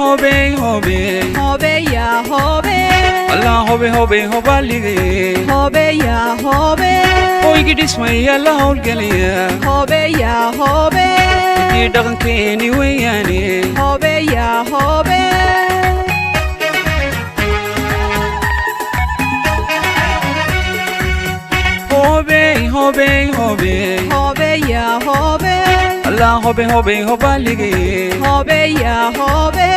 هوبي هوبي هوبي يا هوبي الله هوبي هوبي هوبالي هوبي يا هوبي هويجي اسمي الله والقليا هوبي يا هوبي يدغن كيني وياني هوبي يا هوبي هوبي هوبي هوبي هوبي يا هوبي الله هوبي هوبي هوبالي هوبي يا هوبي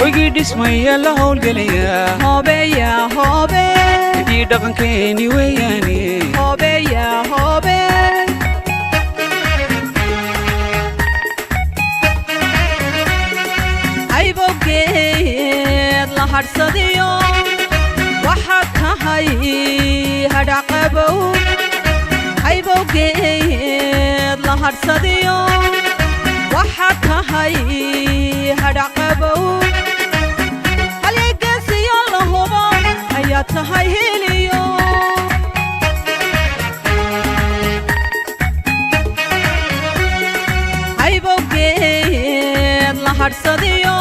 هويجي اسمي الله والقليا هوبي يا هوبي يدغن كيني وياني هوبي يا هوبي عيبوكيد لهرسديو وحكاهي هدعقبو عيبوكيد لهرسديو وحكاهي هدعقبو هليقاسي اللهوبا هياتهاي هيليو عيبوكيد لهرسديو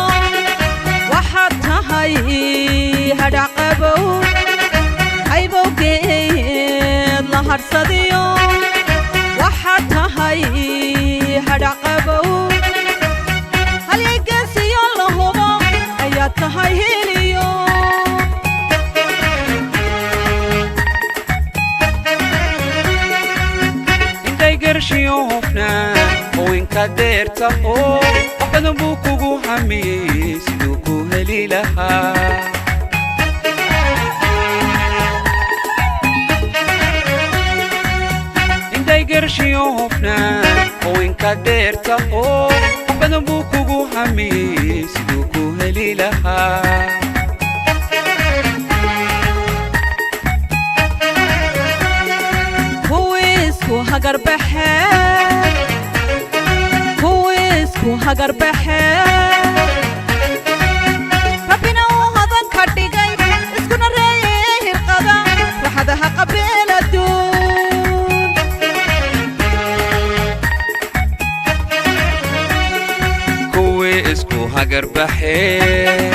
وحكاهي هدعقبو عيبوكيد لهرسديو وحكاهي هدعقبو هليقاسي اللهوبا هياتهاي هيليو شيوفنا وين كدير تقو وقدم بوكو حميس دوكو هليلها اندايقر شيوفنا وين كدير تقو وقدم بوكو حميس دوكو هليلها هجر بحر كويسكو هجر بحر ربنا وهذا كردي جاي اسكن الريه القضاء وحدها قبل الدون كويسكو هجر بحر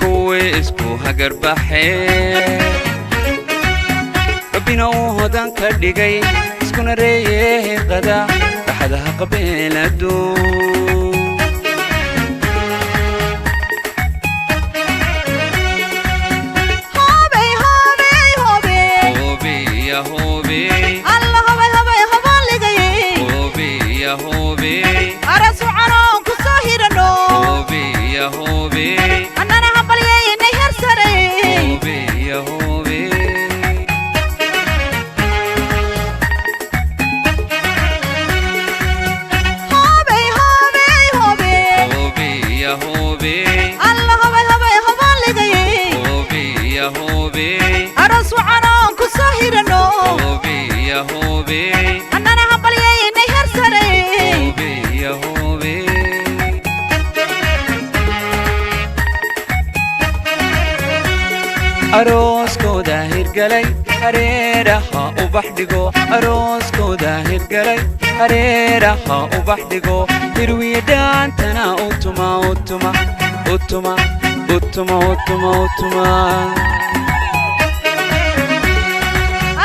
كويسكو هجر بحر ربنا وهدان كردقي اسكن ريه غدا بحدها قبيل الدون هوبي هوبي هوبي هوبي يا هوبي الله هوبي هوبي هوبي لقي هوبي يا هوبي أرسو عنون كساهرنو هوبي يا هوبي أنا هبلي نهر سري هوبي يا هوبي الله هوبي هوبي هوبي هوبي يا هوبي أرسو عنون كساهرنو هوبي يا هوبي أنا هبلي نهر سري هوبي يا هوبي أروسكو داهر قلي هريرها وبحدقو أروسكو داهر قلي هريرها وبحدقو هروي دانتنا أوتما أوتما أوتما أوتما أوتما أوتما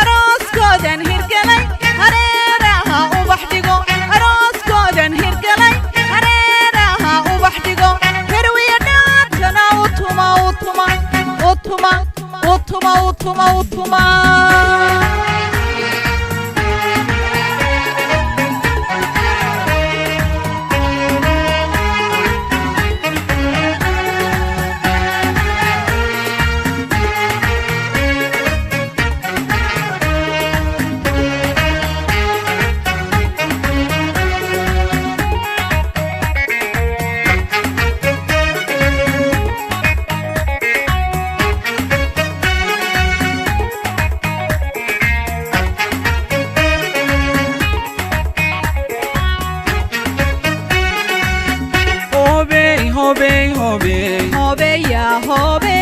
أروسكو داهر قلي هريرها وبحدقو أروسكو داهر قلي هريرها وبحدقو هروي دانتنا أوتما أوتما أوتما أوتما أوتما أوتما هوبي هوبي هوبي يا هوبي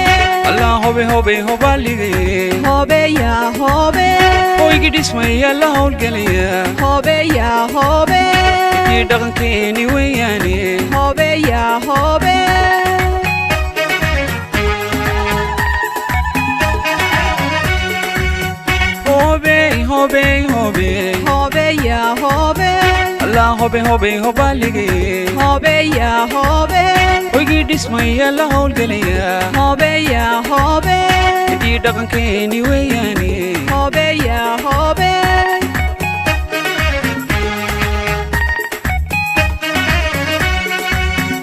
الله هوبي هوبي هوبالي هوبي يا هوبي هويجي اسمي الله والقليا هوبي يا هوبي يدغن كيني وياني هوبي yaa hoobe hobey hobey hobey hoobe yaa hoobe allah hobey hobey hobalige hoobe yaa hoobe hoygii dhismaya la howlgelaya hoobe yaa hoobe hidii dhaqankeeni weeyaane hoobe yaa hoobe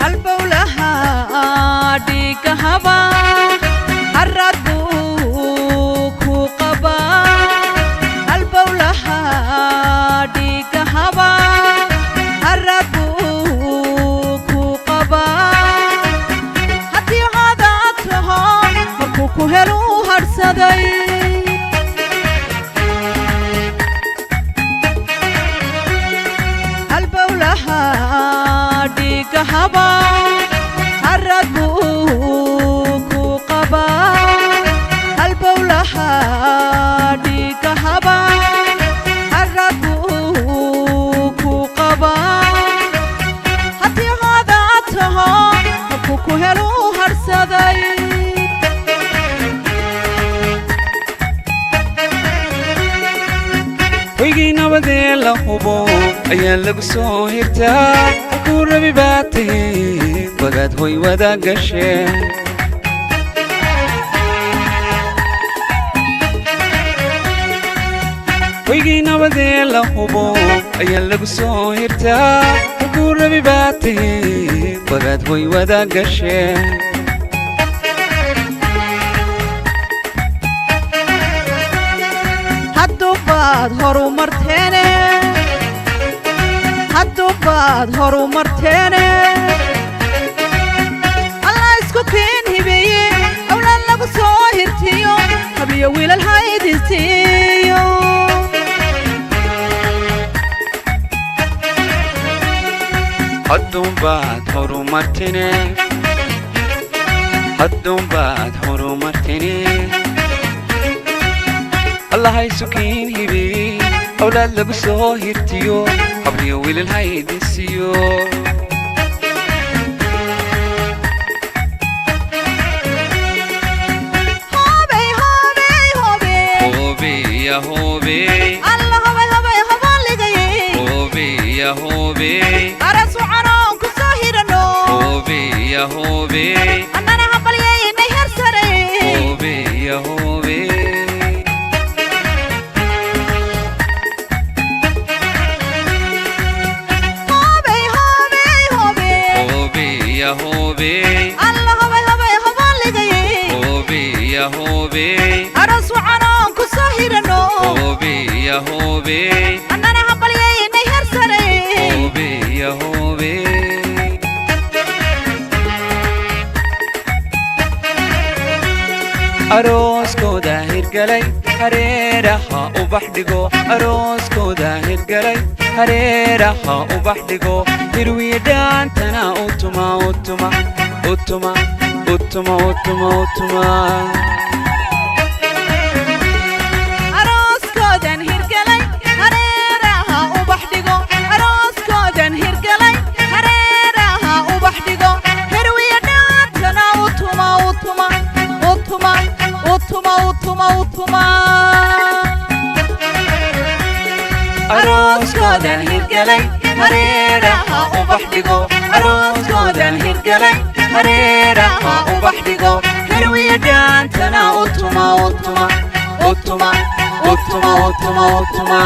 halbowlaha dhiiga haba harad buu ku qabaa halbowlaha dhiiga haba harad buu ku qabaa haddii hadaad taho markuu ku helu hadhsaday halbowlaha dhiiga haba harad buu ku qabaa halbowlaha dhiiga haba harad buu ku qabaa haddii hadaad taho markuu ku helu hadhsaday hoygii nabadee la hubo ayaa lagu soo hirtaa halkuu rabi baa tahay wadaad hoy wada gasheen hoygii nabadee la hubo ayaa lagu soo hirtaa halkuu rabi baa tahay wadaad hoy wada gasheen hadduubaad horumarteene hadduubaad horumarteene allah isku keen hibeeye awlaad lagu soo hirtiyo habliyo wiilal haydisiiyo hadduunbaad horumartine hadduunbaad horumartine allahay sukiin hibeey awlaad lagu soo hirtiyo habliyo wiilal haydisiiyo hoobey hoobey hoobey hobeya hobey alla hobey hobey hoboligaye hobeya hobey aras wacaroon ku soo hidhano hobeya hobey annana habalyeynay hersare hobeya hobey hoobey hoobey hoobey hobeya hobey alla hobey hobey hoboligaye hobeya hobey aras wacaroon ku soo hidhano hobeya hobey annana habalyeynay hersare hobeya hobey arooskooda hirgalay hareeraha ubax dhigo arooskooda hirgalay hareeraha ubax dhigo hirwiya dhaantana utuma utuma utuma utuma utuma utuma arooskoodan hirgalay hareeraha ubax dhigo arooskoodan hirgalay hareeraha ubax dhigo hirwiya dhaantana utuma utuma utuma utuma utuma utuma arooskoodan hirgalay hareeraha ubax dhigo arooskoodan hirgalay hareeraha ubax dhigo hirwiya dhaantana utuma utuma utuma utuma utuma utuma